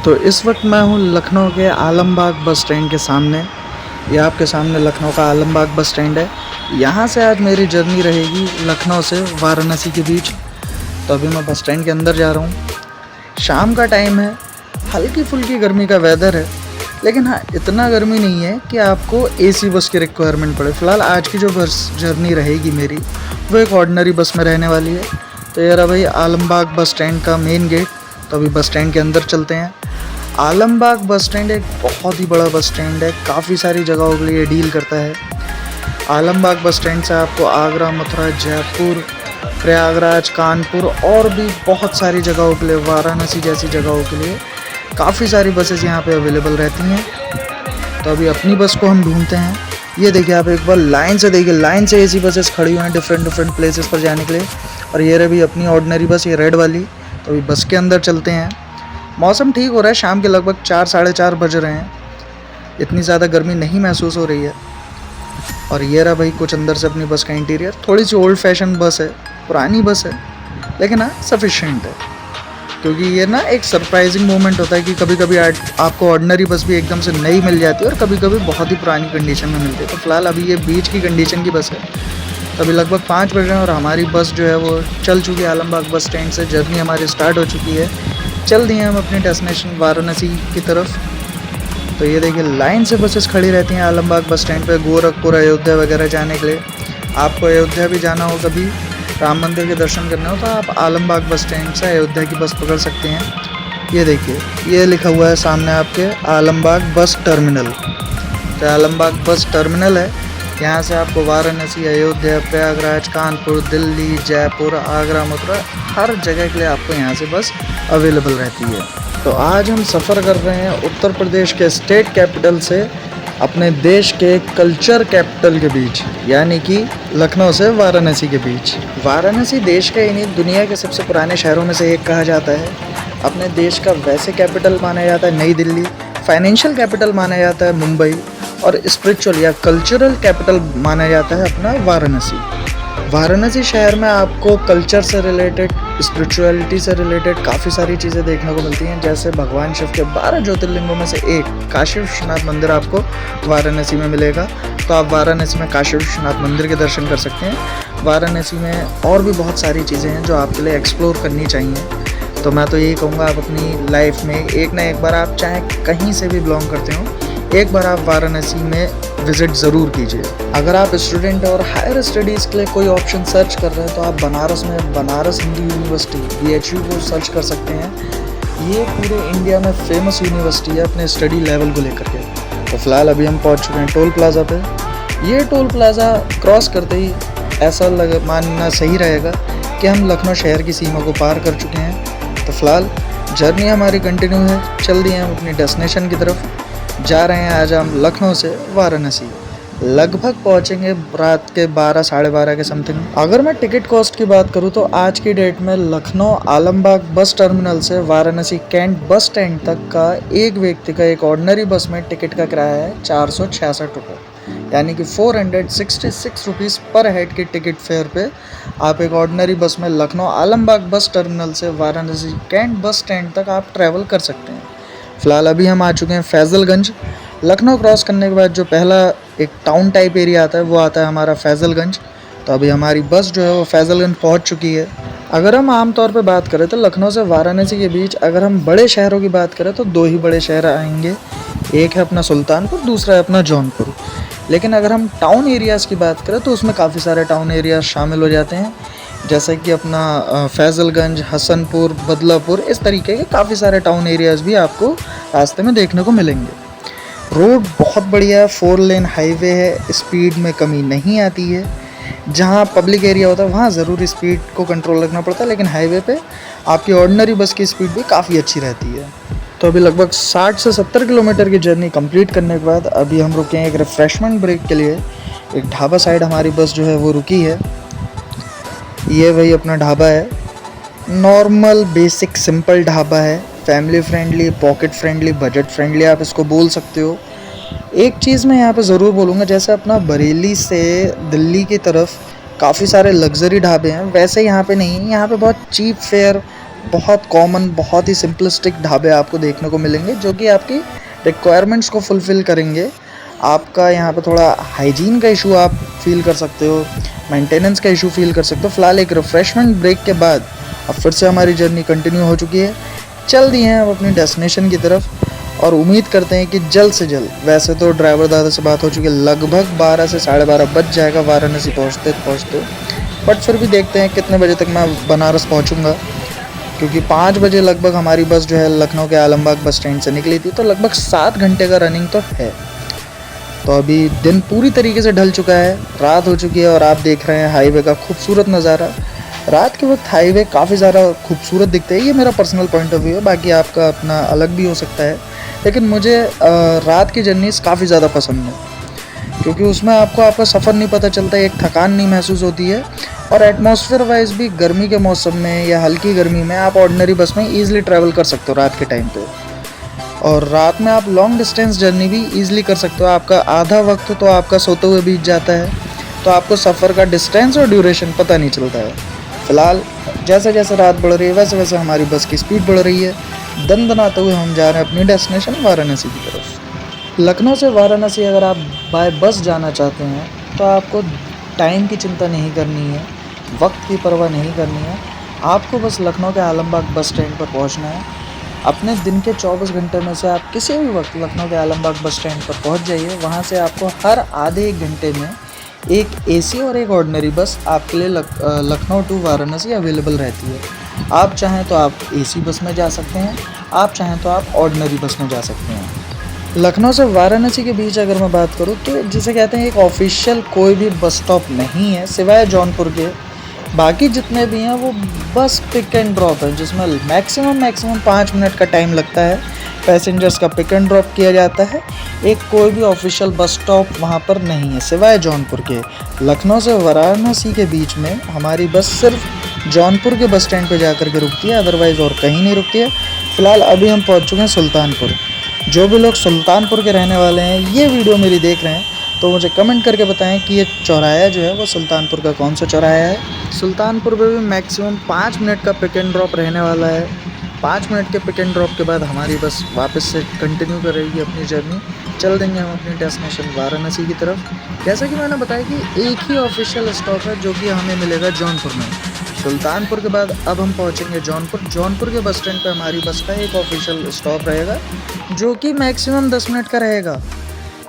तो इस वक्त मैं हूँ लखनऊ के आलमबाग बस स्टैंड के सामने। ये आपके सामने लखनऊ का आलमबाग बस स्टैंड है। यहाँ से आज मेरी जर्नी रहेगी लखनऊ से वाराणसी के बीच। तो अभी मैं बस स्टैंड के अंदर जा रहा हूँ। शाम का टाइम है, हल्की फुल्की गर्मी का वेदर है, लेकिन हाँ इतना गर्मी नहीं है कि आपको एसी बस की रिक्वायरमेंट पड़े। फ़िलहाल आज की जो बस जर्नी रहेगी मेरी वो एक ऑर्डिनरी बस में रहने वाली है। तो यार भाई आलमबाग बस स्टैंड का मेन गेट। तो अभी बस स्टैंड के अंदर चलते हैं। आलमबाग बस स्टैंड एक बहुत ही बड़ा बस स्टैंड है, काफ़ी सारी जगहों के लिए डील करता है। आलमबाग बस स्टैंड से आपको आगरा, मथुरा, जयपुर, प्रयागराज, कानपुर और भी बहुत सारी जगहों के लिए, वाराणसी जैसी जगहों के लिए काफ़ी सारी बसेस यहाँ पे अवेलेबल रहती हैं। तो अभी अपनी बस को हम ढूंढते हैं। ये देखिए आप एक बार लाइन से देखिए, लाइन से ऐसी बसेस खड़ी हुई हैं डिफरेंट प्लेसेस पर जाने के लिए। और ये रही अपनी ऑर्डिनरी बस, ये रेड वाली। तो अभी बस के अंदर चलते हैं। मौसम ठीक हो रहा है, शाम के लगभग 4 साढ़े 4 बज रहे हैं। इतनी ज़्यादा गर्मी नहीं महसूस हो रही है। और ये रहा भाई कुछ अंदर से अपनी बस का इंटीरियर। थोड़ी सी ओल्ड फैशन बस है, पुरानी बस है, लेकिन हाँ सफिशेंट है। क्योंकि ये ना एक सरप्राइजिंग मोमेंट होता है कि कभी कभी आपको ऑर्डिनरी बस भी एकदम से नई मिल जाती है और कभी कभी बहुत ही पुरानी कंडीशन में मिलती है। तो फिलहाल अभी ये बीच की कंडीशन की बस है। तो अभी लगभग 5 बज रहे हैं और हमारी बस जो है वो चल चुकी है। आलमबाग बस स्टैंड से जर्नी हमारी स्टार्ट हो चुकी है। चल दिए हम अपने डेस्टिनेशन वाराणसी की तरफ। तो ये देखिए लाइन से बसेस खड़ी रहती हैं आलमबाग बस स्टैंड पे, गोरखपुर, अयोध्या वगैरह जाने के लिए। आपको अयोध्या भी जाना हो, कभी राम मंदिर के दर्शन करने हो, तो आप आलमबाग बस स्टैंड से अयोध्या की बस पकड़ सकते हैं। ये देखिए ये लिखा हुआ है सामने आपके आलमबाग बस टर्मिनल। तो आलमबाग बस टर्मिनल है। यहाँ से आपको वाराणसी, अयोध्या, प्रयागराज, कानपुर, दिल्ली, जयपुर, आगरा, मथुरा हर जगह के लिए आपको यहाँ से बस अवेलेबल रहती है। तो आज हम सफ़र कर रहे हैं उत्तर प्रदेश के स्टेट कैपिटल से अपने देश के कल्चर कैपिटल के बीच, यानी कि लखनऊ से वाराणसी के बीच। वाराणसी देश का ही नहीं दुनिया के सबसे पुराने शहरों में से एक कहा जाता है। अपने देश का वैसे कैपिटल माना जाता है नई दिल्ली, फाइनेंशियल कैपिटल माना जाता है मुंबई, और स्पिरिचुअल या कल्चरल कैपिटल माना जाता है अपना वाराणसी। वाराणसी शहर में आपको कल्चर से रिलेटेड, स्पिरिचुअलिटी से रिलेटेड काफ़ी सारी चीज़ें देखने को मिलती हैं। जैसे भगवान शिव के 12 ज्योतिर्लिंगों में से एक काशी विश्वनाथ मंदिर आपको वाराणसी में मिलेगा। तो आप वाराणसी में काशी विश्वनाथ मंदिर के दर्शन कर सकते हैं। वाराणसी में और भी बहुत सारी चीज़ें हैं जो आपके लिए एक्सप्लोर करनी चाहिए। तो मैं तो यही कहूँगा आप अपनी लाइफ में एक ना एक बार, आप चाहे कहीं से भी बिलोंग करते हो, एक बार आप वाराणसी में विज़िट ज़रूर कीजिए। अगर आप स्टूडेंट और हायर स्टडीज़ के लिए कोई ऑप्शन सर्च कर रहे हैं तो आप बनारस में बनारस हिंदू यूनिवर्सिटी BHU को सर्च कर सकते हैं। ये पूरे इंडिया में फेमस यूनिवर्सिटी है अपने स्टडी लेवल को लेकर के। तो फिलहाल अभी हम पहुंच चुके हैं टोल प्लाज़ा पे। ये टोल प्लाज़ा क्रॉस करते ही ऐसा मानना सही रहेगा कि हम लखनऊ शहर की सीमा को पार कर चुके हैं। तो फिलहाल जर्नी हमारी कंटिन्यू है, चल दिए हम अपनी डेस्टिनेशन की तरफ। जा रहे हैं आज हम लखनऊ से वाराणसी। लगभग पहुंचेंगे रात के 12 साढ़े 12 के समथिंग। अगर मैं टिकट कॉस्ट की बात करूं तो आज की डेट में लखनऊ आलमबाग बस टर्मिनल से वाराणसी कैंट बस स्टैंड तक का एक व्यक्ति का एक ऑर्डिनरी बस में टिकट का किराया है 466 रुपये, यानी कि 466 रुपीज़ पर हेड की टिकट फेयर पे आप एक ऑर्डिनरी बस में लखनऊ आलमबाग बस टर्मिनल से वाराणसी कैंट बस स्टैंड तक आप ट्रैवल कर सकते हैं। फ़िलहाल अभी हम आ चुके हैं फैज़लगंज। लखनऊ क्रॉस करने के बाद जो पहला एक टाउन टाइप एरिया आता है वो आता है हमारा फैज़लगंज। तो अभी हमारी बस जो है वो फैज़लगंज पहुंच चुकी है। अगर हम आम तौर पे बात करें तो लखनऊ से वाराणसी के बीच अगर हम बड़े शहरों की बात करें तो 2 ही बड़े शहर आएंगे। एक है अपना सुल्तानपुर, दूसरा है अपना जौनपुर। लेकिन अगर हम टाउन एरियाज़ की बात करें तो उसमें काफ़ी सारे टाउन एरियाज़ शामिल हो जाते हैं, जैसे कि अपना फैज़लगंज, हसनपुर, बदलापुर, इस तरीके के काफ़ी सारे टाउन एरियाज़ भी आपको रास्ते में देखने को मिलेंगे। रोड बहुत बढ़िया है, 4 लेन हाईवे है, स्पीड में कमी नहीं आती है। जहाँ पब्लिक एरिया होता है वहाँ ज़रूर स्पीड को कंट्रोल रखना पड़ता है, लेकिन हाईवे पे आपकी ऑर्डिनरी बस की स्पीड भी काफ़ी अच्छी रहती है। तो अभी लगभग 60 से 70 किलोमीटर की जर्नी कंप्लीट करने के बाद अभी हम रुके हैं एक रिफ़्रेशमेंट ब्रेक के लिए। एक ढाबा साइड हमारी बस जो है वो रुकी है। ये वही अपना ढाबा है, नॉर्मल बेसिक सिंपल ढाबा है, family friendly, pocket friendly, budget friendly आप इसको बोल सकते हो। एक चीज़ मैं यहाँ पे ज़रूर बोलूँगा, जैसे अपना बरेली से दिल्ली की तरफ काफ़ी सारे लग्जरी ढाबे हैं, वैसे यहाँ पे नहीं है। यहाँ पे बहुत चीप फेयर बहुत कॉमन, बहुत ही सिंपलिस्टिक ढाबे आपको देखने को मिलेंगे जो कि आपकी रिक्वायरमेंट्स को फुलफ़िल करेंगे। आपका यहाँ पे थोड़ा हाइजीन का इशू आप फ़ील कर सकते हो, मेंटेनेंस का इशू फ़ील कर सकते हो। फ़िलहाल एक रिफ़्रेशमेंट ब्रेक के बाद अब फिर से हमारी जर्नी कंटिन्यू हो चुकी है। चल दिए हैं अब अपनी डेस्टिनेशन की तरफ और उम्मीद करते हैं कि जल्द से जल्द, वैसे तो ड्राइवर दादा से बात हो चुकी है, लगभग 12 से 12:30 बज जाएगा वाराणसी पहुँचते, बट फिर भी देखते हैं कितने बजे तक मैं बनारस पहुँचूँगा, क्योंकि 5 बजे लगभग हमारी बस जो है लखनऊ के आलमबाग बस स्टैंड से निकली थी, तो लगभग 7 घंटे का रनिंग तो है। तो अभी दिन पूरी तरीके से ढल चुका है, रात हो चुकी है और आप देख रहे हैं हाईवे का खूबसूरत नज़ारा। रात के वक्त हाईवे काफ़ी ज़्यादा खूबसूरत दिखते हैं, ये मेरा पर्सनल पॉइंट ऑफ व्यू है, बाकी आपका अपना अलग भी हो सकता है। लेकिन मुझे रात की जर्नीज़ काफ़ी ज़्यादा पसंद है, क्योंकि उसमें आपको आपका सफ़र नहीं पता चलता, एक थकान नहीं महसूस होती है, और एटमॉस्फेयर वाइज भी गर्मी के मौसम में या हल्की गर्मी में आप ऑर्डिनरी बस में ईज़िली ट्रैवल कर सकते हो रात के टाइम पे। और रात में आप लॉन्ग डिस्टेंस जर्नी भी ईज़िली कर सकते हो। आपका आधा वक्त तो आपका सोते हुए बीत जाता है, तो आपको सफ़र का डिस्टेंस और ड्यूरेशन पता नहीं चलता है। फ़िलहाल जैसे जैसे रात बढ़ रही है वैसे वैसे हमारी बस की स्पीड बढ़ रही है। दनदनाते हुए हम जा रहे हैं अपनी डेस्टिनेशन वाराणसी की तरफ। लखनऊ से वाराणसी अगर आप बाय बस जाना चाहते हैं तो आपको टाइम की चिंता नहीं करनी है, वक्त की परवाह नहीं करनी है। आपको बस लखनऊ के आलमबाग बस स्टैंड पर पहुंचना है। अपने दिन के 24 घंटे में से आप किसी भी वक्त लखनऊ के आलमबाग बस स्टैंड पर पहुंच जाइए। वहां से आपको हर आधे एक घंटे में एक एसी और एक ऑर्डिनरी बस आपके लिए लखनऊ टू वाराणसी अवेलेबल रहती है। आप चाहें तो आप एसी बस में जा सकते हैं, आप चाहें तो आप ऑर्डिनरी बस में जा सकते हैं। लखनऊ से वाराणसी के बीच अगर मैं बात करूं तो जिसे कहते हैं एक ऑफिशियल कोई भी बस स्टॉप नहीं है सिवाय जौनपुर के। बाकी जितने भी हैं वो बस पिक एंड ड्रॉप है, जिसमें मैक्सिमम 5 मिनट का टाइम लगता है। पैसेंजर्स का पिक एंड ड्रॉप किया जाता है। एक कोई भी ऑफिशियल बस स्टॉप वहाँ पर नहीं है सिवाय जौनपुर के। लखनऊ से वाराणसी के बीच में हमारी बस सिर्फ जौनपुर के बस स्टैंड पे जाकर के रुकती है, अदरवाइज़ और कहीं नहीं रुकती है। फ़िलहाल अभी हम पहुँच चुके हैं सुल्तानपुर। जो भी लोग सुल्तानपुर के रहने वाले हैं, ये वीडियो मेरी देख रहे हैं, तो मुझे कमेंट करके बताएं कि ये चौराहा जो है वो सुल्तानपुर का कौन सा चौराहा है। सुल्तानपुर में भी मैक्सिमम 5 मिनट का पिक एंड ड्रॉप रहने वाला है। 5 मिनट के पिक एंड ड्रॉप के बाद हमारी बस वापस से कंटिन्यू करेगी अपनी जर्नी। चल देंगे हम अपनी डेस्टिनेशन वाराणसी की तरफ। जैसा कि मैंने बताया कि एक ही ऑफिशियल स्टॉप है जो कि हमें मिलेगा जौनपुर में। सुल्तानपुर के बाद अब हम पहुंचेंगे जौनपुर। जौनपुर के बस स्टैंड पर हमारी बस का एक ऑफिशियल स्टॉप रहेगा जो कि मैक्सिमम 10 मिनट का रहेगा।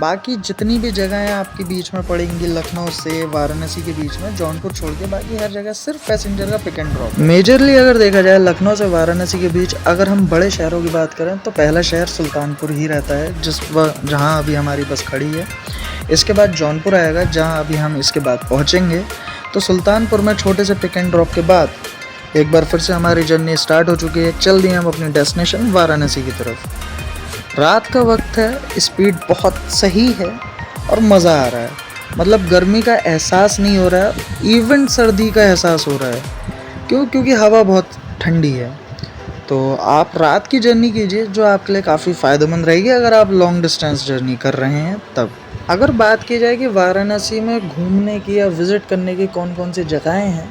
बाकी जितनी भी जगहें आपके बीच में पड़ेंगी लखनऊ से वाराणसी के बीच में, जौनपुर छोड़ के बाकी हर जगह सिर्फ पैसेंजर का पिक एंड ड्रॉप। मेजरली अगर देखा जाए लखनऊ से वाराणसी के बीच अगर हम बड़े शहरों की बात करें तो पहला शहर सुल्तानपुर ही रहता है, जहाँ अभी हमारी बस खड़ी है। इसके बाद जौनपुर आएगा जहाँ अभी हम इसके बाद पहुँचेंगे। तो सुल्तानपुर में छोटे से पिक एंड ड्रॉप के बाद एक बार फिर से हमारी जर्नी स्टार्ट हो चुकी है। चल दिए हम अपनी डेस्टिनेशन वाराणसी की तरफ। रात का वक्त है, स्पीड बहुत सही है और मज़ा आ रहा है। मतलब गर्मी का एहसास नहीं हो रहा है, इवन सर्दी का एहसास हो रहा है। क्योंकि हवा बहुत ठंडी है। तो आप रात की जर्नी कीजिए जो आपके लिए काफ़ी फ़ायदेमंद रहेगी अगर आप लॉन्ग डिस्टेंस जर्नी कर रहे हैं तब। अगर बात की जाए कि वाराणसी में घूमने की या विज़िट करने की कौन कौन सी जगहें हैं,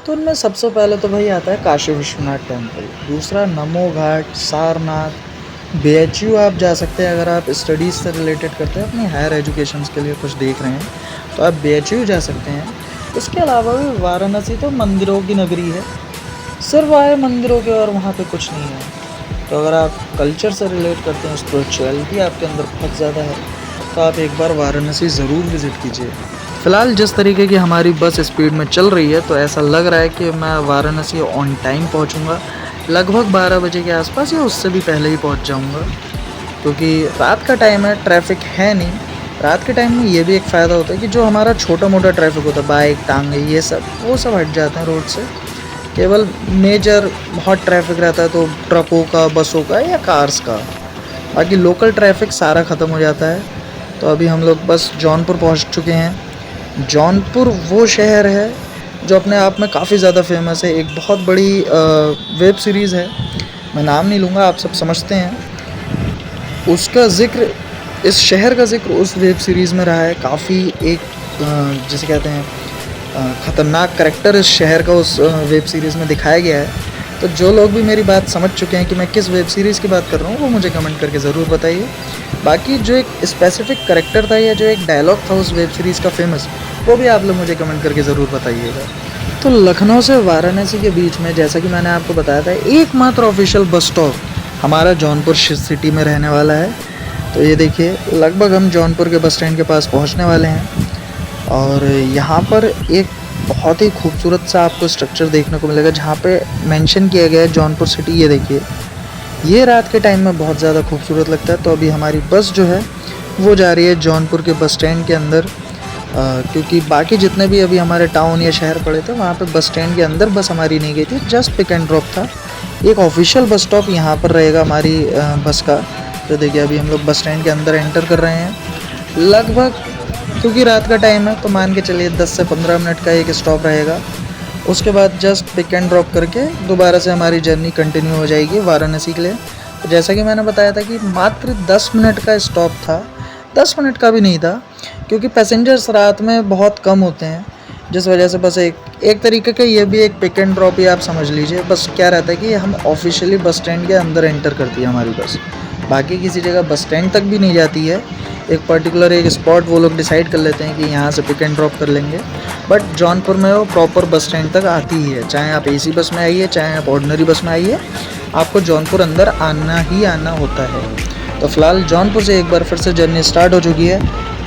तो उनमें सबसे पहले तो भाई आता है काशी विश्वनाथ टेम्पल। दूसरा नमो घाट, सारनाथ, BHU आप जा सकते हैं अगर आप स्टडीज़ से रिलेटेड करते हैं, अपनी हायर एजुकेशन के लिए कुछ देख रहे हैं तो आप BHU जा सकते हैं। इसके अलावा भी वाराणसी तो मंदिरों की नगरी है, सिर्फ आए मंदिरों के और वहाँ पे कुछ नहीं है। तो अगर आप कल्चर से रिलेट करते हैं, स्पिरिचुअलिटी आपके अंदर बहुत ज़्यादा है, तो आप एक बार वाराणसी ज़रूर विज़िट कीजिए। फ़िलहाल जिस तरीके की हमारी बस स्पीड में चल रही है तो ऐसा लग रहा है कि मैं वाराणसी ऑन टाइम पहुँचूँगा, लगभग 12 बजे के आसपास या उससे भी पहले ही पहुंच जाऊंगा, क्योंकि रात का टाइम है, ट्रैफिक है नहीं। रात के टाइम में ये भी एक फ़ायदा होता है कि जो हमारा छोटा मोटा ट्रैफिक होता है, बाइक, टांगे, ये सब वो सब हट जाते हैं रोड से। केवल मेजर बहुत ट्रैफिक रहता है तो ट्रकों का, बसों का या कार्स का। बाकी लोकल ट्रैफिक सारा ख़त्म हो जाता है। तो अभी हम लोग बस जौनपुर पहुँच चुके हैं। जौनपुर वो शहर है जो अपने आप में काफ़ी ज़्यादा फेमस है। एक बहुत बड़ी वेब सीरीज़ है, मैं नाम नहीं लूँगा, आप सब समझते हैं। उसका ज़िक्र, इस शहर का ज़िक्र उस वेब सीरीज़ में रहा है। काफ़ी एक जिसे कहते हैं ख़तरनाक करैक्टर इस शहर का उस वेब सीरीज़ में दिखाया गया है। तो जो लोग भी मेरी बात समझ चुके हैं कि मैं किस वेब सीरीज़ की बात कर रहा हूँ, वो मुझे कमेंट करके ज़रूर बताइए। बाकी जो एक स्पेसिफिक करैक्टर था या जो एक डायलॉग था उस वेब सीरीज़ का फेमस, वो भी आप लोग मुझे कमेंट करके ज़रूर बताइएगा। तो लखनऊ से वाराणसी के बीच में, जैसा कि मैंने आपको बताया था, एकमात्र ऑफिशियल बस स्टॉप हमारा जौनपुर सिटी में रहने वाला है। तो ये देखिए, लगभग हम जौनपुर के बस स्टैंड के पास पहुंचने वाले हैं और यहाँ पर एक बहुत ही खूबसूरत सा आपको स्ट्रक्चर देखने को मिलेगा जहाँ पे मेंशन किया गया है जौनपुर सिटी। ये देखिए, ये रात के टाइम में बहुत ज़्यादा खूबसूरत लगता है। तो अभी हमारी बस जो है वो जा रही है जौनपुर के बस स्टैंड के अंदर, क्योंकि बाकी जितने भी अभी हमारे टाउन या शहर पड़े थे वहाँ पे बस स्टैंड के अंदर बस हमारी नहीं गई थी, जस्ट पिक एंड ड्रॉप था। एक ऑफिशियल बस स्टॉप यहाँ पर रहेगा हमारी बस का। तो देखिए, अभी हम लोग बस स्टैंड के अंदर एंटर कर रहे हैं। लगभग, क्योंकि रात का टाइम है तो मान के चलिए 10 से 15 मिनट का एक स्टॉप रहेगा। उसके बाद जस्ट पिक एंड ड्रॉप करके दोबारा से हमारी जर्नी कंटिन्यू हो जाएगी वाराणसी के लिए। तो जैसा कि मैंने बताया था कि मात्र 10 मिनट का स्टॉप था, 10 मिनट का भी नहीं था, क्योंकि पैसेंजर्स रात में बहुत कम होते हैं, जिस वजह से बस एक तरीके का ये भी एक पिक एंड ड्रॉप ही आप समझ लीजिए। बस क्या रहता है कि हम ऑफिशियली बस स्टैंड के अंदर एंटर करती है हमारी बस, बाकी किसी जगह बस स्टैंड तक भी नहीं जाती है। एक पर्टिकुलर एक स्पॉट वो लोग डिसाइड कर लेते हैं कि यहाँ से पिक एंड ड्रॉप कर लेंगे, बट जौनपुर में वो प्रॉपर बस स्टैंड तक आती ही है। चाहे आप एसी बस में आइए, चाहे आप ऑर्डिनरी बस में आइए, आपको जौनपुर अंदर आना ही आना होता है। तो फ़िलहाल जौनपुर से एक बार फिर से जर्नी स्टार्ट हो चुकी है।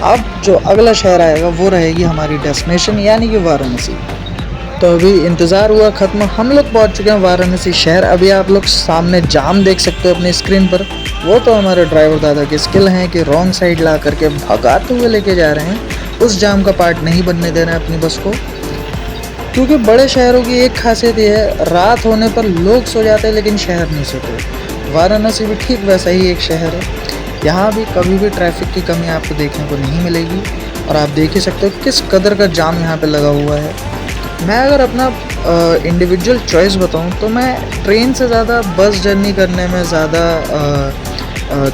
अब जो अगला शहर आएगा वो रहेगी हमारी डेस्टिनेशन, यानी कि वाराणसी। तो अभी इंतज़ार हुआ ख़त्म, हम लोग पहुंच चुके हैं वाराणसी शहर। अभी आप लोग सामने जाम देख सकते हो अपनी स्क्रीन पर, वो तो हमारे ड्राइवर दादा की स्किल हैं कि रॉन्ग साइड ला करके भगाते हुए लेके जा रहे हैं। उस जाम का पार्ट नहीं बनने देना है अपनी बस को, क्योंकि बड़े शहरों की एक खासियत ये है, रात होने पर लोग सो जाते हैं लेकिन शहर नहीं सोते। वाराणसी भी ठीक वैसा ही एक शहर है। यहाँ भी कभी भी ट्रैफिक की कमी आपको देखने को नहीं मिलेगी और आप देख ही सकते हो किस कदर का जाम यहाँ पे लगा हुआ है। मैं अगर अपना इंडिविजुअल चॉइस बताऊँ तो मैं ट्रेन से ज़्यादा बस जर्नी करने में ज़्यादा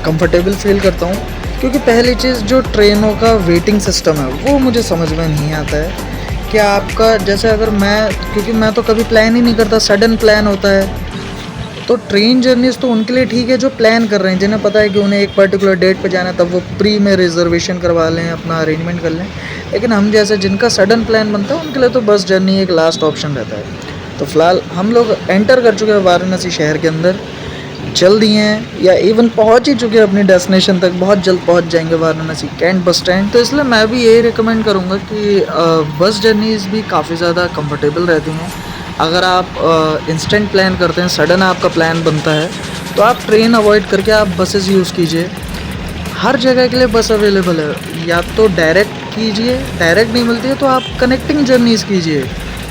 कंफर्टेबल फील करता हूँ, क्योंकि पहली चीज़ जो ट्रेनों का वेटिंग सिस्टम है वो मुझे समझ में नहीं आता है कि आपका, जैसे अगर क्योंकि मैं तो कभी प्लान ही नहीं करता, सडन प्लान होता है। तो ट्रेन जर्नीज़ तो उनके लिए ठीक है जो प्लान कर रहे हैं, जिन्हें पता है कि उन्हें एक पर्टिकुलर डेट पे जाना है, तब वो प्री में रिजर्वेशन करवा लें, अपना अरेंजमेंट कर लें। लेकिन हम जैसे जिनका सडन प्लान बनता है उनके लिए तो बस जर्नी एक लास्ट ऑप्शन रहता है। तो फ़िलहाल हम लोग एंटर कर चुके हैं वाराणसी शहर के अंदर, जल्द ही हैं या इवन पहुंच ही चुके हैं अपनी डेस्टिनेशन तक, बहुत जल्द पहुंच जाएंगे वाराणसी कैंट बस स्टैंड। तो इसलिए मैं भी यही रिकमेंड करूंगा कि बस जर्नीज़ भी काफ़ी ज़्यादा कंफर्टेबल रहती हैं। अगर आप इंस्टेंट प्लान करते हैं, सडन आपका प्लान बनता है, तो आप ट्रेन अवॉइड करके आप बसेस यूज़ कीजिए। हर जगह के लिए बस अवेलेबल है, या तो डायरेक्ट कीजिए, डायरेक्ट नहीं मिलती है तो आप कनेक्टिंग जर्नीज़ कीजिए,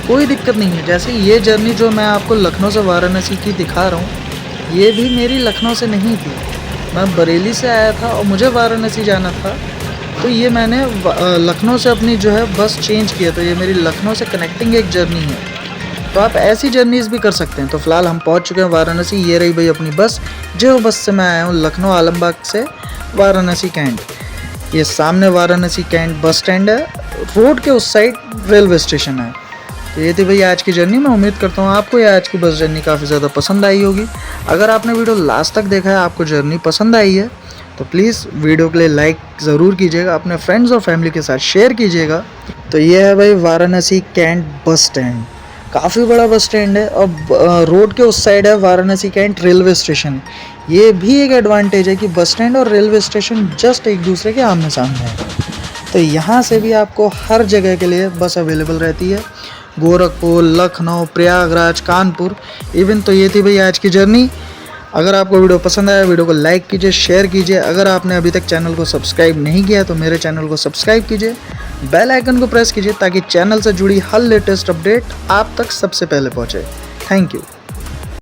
कोई दिक्कत नहीं है। जैसे ये जर्नी जो मैं आपको लखनऊ से वाराणसी की दिखा रहा हूँ, ये भी मेरी लखनऊ से नहीं थी, मैं बरेली से आया था और मुझे वाराणसी जाना था। तो ये मैंने लखनऊ से अपनी जो है बस चेंज किया, तो ये मेरी लखनऊ से कनेक्टिंग एक जर्नी है। तो आप ऐसी जर्नीज़ भी कर सकते हैं। तो फ़िलहाल हम पहुंच चुके हैं वाराणसी। ये रही भाई अपनी बस, जो बस से मैं आया हूँ लखनऊ आलमबाग से वाराणसी कैंट। ये सामने वाराणसी कैंट बस स्टैंड है, रोड के उस साइड रेलवे स्टेशन है। तो ये थी भाई आज की जर्नी। मैं उम्मीद करता हूँ आपको ये आज की बस जर्नी काफ़ी ज़्यादा पसंद आई होगी। अगर आपने वीडियो लास्ट तक देखा है, आपको जर्नी पसंद आई है, तो प्लीज़ वीडियो के लिए लाइक ज़रूर कीजिएगा, अपने फ्रेंड्स और फैमिली के साथ शेयर कीजिएगा। तो ये है भाई वाराणसी कैंट बस स्टैंड, काफ़ी बड़ा बस स्टैंड है और रोड के उस साइड है वाराणसी कैंट रेलवे स्टेशन। ये भी एक एडवांटेज है कि बस स्टैंड और रेलवे स्टेशन जस्ट एक दूसरे के आमने सामने है। तो यहाँ से भी आपको हर जगह के लिए बस अवेलेबल रहती है, गोरखपुर, लखनऊ, प्रयागराज, कानपुर इवन। तो ये थी भाई आज की जर्नी। अगर आपको वीडियो पसंद आया, वीडियो को लाइक कीजिए, शेयर कीजिए। अगर आपने अभी तक चैनल को सब्सक्राइब नहीं किया तो मेरे चैनल को सब्सक्राइब कीजिए, बेल आइकन को प्रेस कीजिए ताकि चैनल से जुड़ी हर लेटेस्ट अपडेट आप तक सबसे पहले पहुंचे। Thank you.